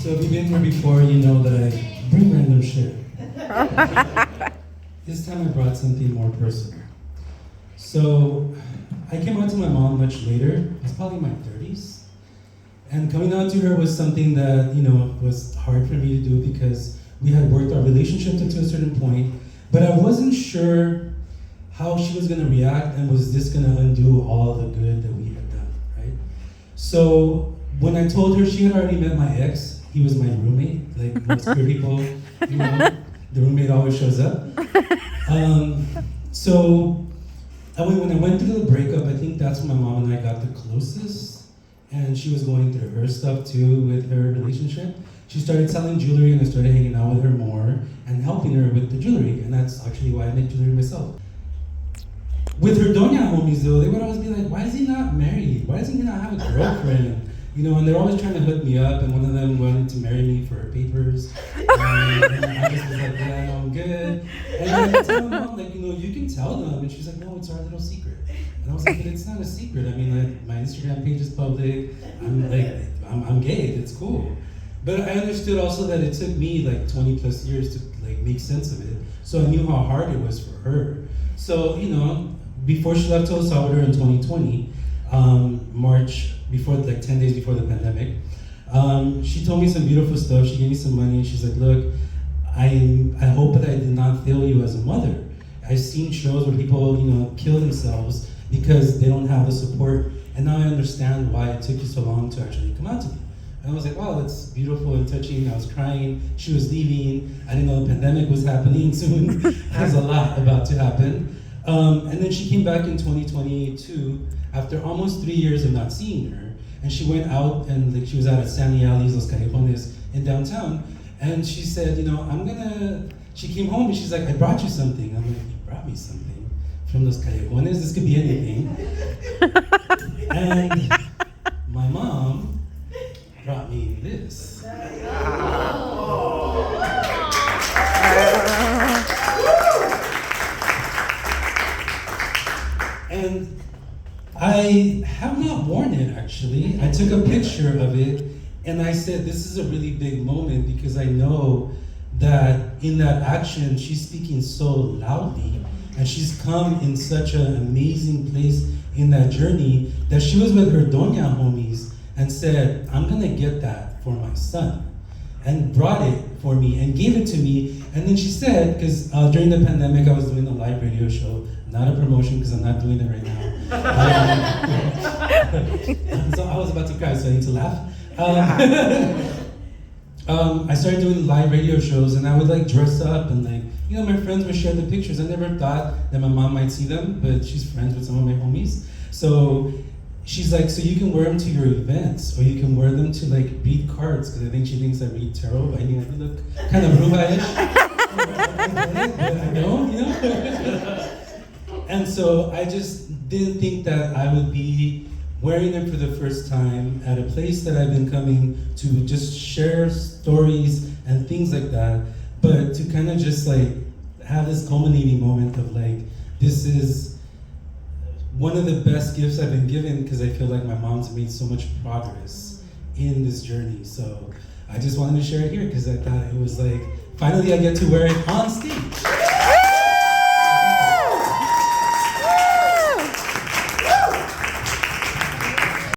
So if you've been here before, you know that I bring random shit. This time I brought something more personal. So I came out to my mom much later. I was probably in my 30s. And coming out to her was something that, was hard for me to do because we had worked our relationship up to a certain point, but I wasn't sure how she was gonna react and was this gonna undo all the good that we had done, right? So when I told her, she had already met my ex. He was my roommate, like most queer people, the roommate always shows up. So when I went through the breakup, I think that's when my mom and I got the closest. And she was going through her stuff too with her relationship. She started selling jewelry and I started hanging out with her more and helping her with the jewelry. And that's actually why I make jewelry myself. With her doña homies though, they would always be like, why is he not married? Why doesn't he not have a girlfriend? And they're always trying to hook me up, and one of them wanted to marry me for her papers. And I just was like, yeah, no, I'm good. And then I tell my mom, you can tell them. And she's like, no, it's our little secret. And I was like, but it's not a secret. I mean, my Instagram page is public. I'm gay, it's cool. But I understood also that it took me 20 plus years to make sense of it. So I knew how hard it was for her. So, before she left to El Salvador in 2020, March, before 10 days before the pandemic, she told me some beautiful stuff. She gave me some money and she's like, look, I hope that I did not fail you as a mother. I've seen shows where people, kill themselves because they don't have the support, and now I understand why it took you so long to actually come out to me. And I was like, wow, that's beautiful and touching. I was crying. She was leaving. I didn't know the pandemic was happening soon. There's a lot about to happen. And then she came back in 2022 after almost 3 years of not seeing her. And she went out and she was out at Sandy Alley's, Los Callejones in downtown. And she said, she came home and she's like, I brought you something. I'm like, you brought me something from Los Callejones? This could be anything. And my mom brought me this. And I have not worn it actually. I took a picture of it and I said, this is a really big moment because I know that in that action, she's speaking so loudly and she's come in such an amazing place in that journey that she was with her doña homies and said, I'm gonna get that for my son, and brought it for me and gave it to me. And then she said, because during the pandemic I was doing a live radio show, not a promotion because I'm not doing it right now. So I was about to cry, so I need to laugh. I started doing live radio shows and I would dress up and my friends would share the pictures. I never thought that my mom might see them, but she's friends with some of my homies. So she's like, so you can wear them to your events, or you can wear them to read cards, because I think she thinks I read tarot, but I mean, I look kind of bruja-ish. But I know, And so I just didn't think that I would be wearing them for the first time at a place that I've been coming to just share stories and things like that, but to kind of just have this culminating moment of this is one of the best gifts I've been given, because I feel like my mom's made so much progress in this journey. So I just wanted to share it here because I thought it was finally I get to wear it on stage.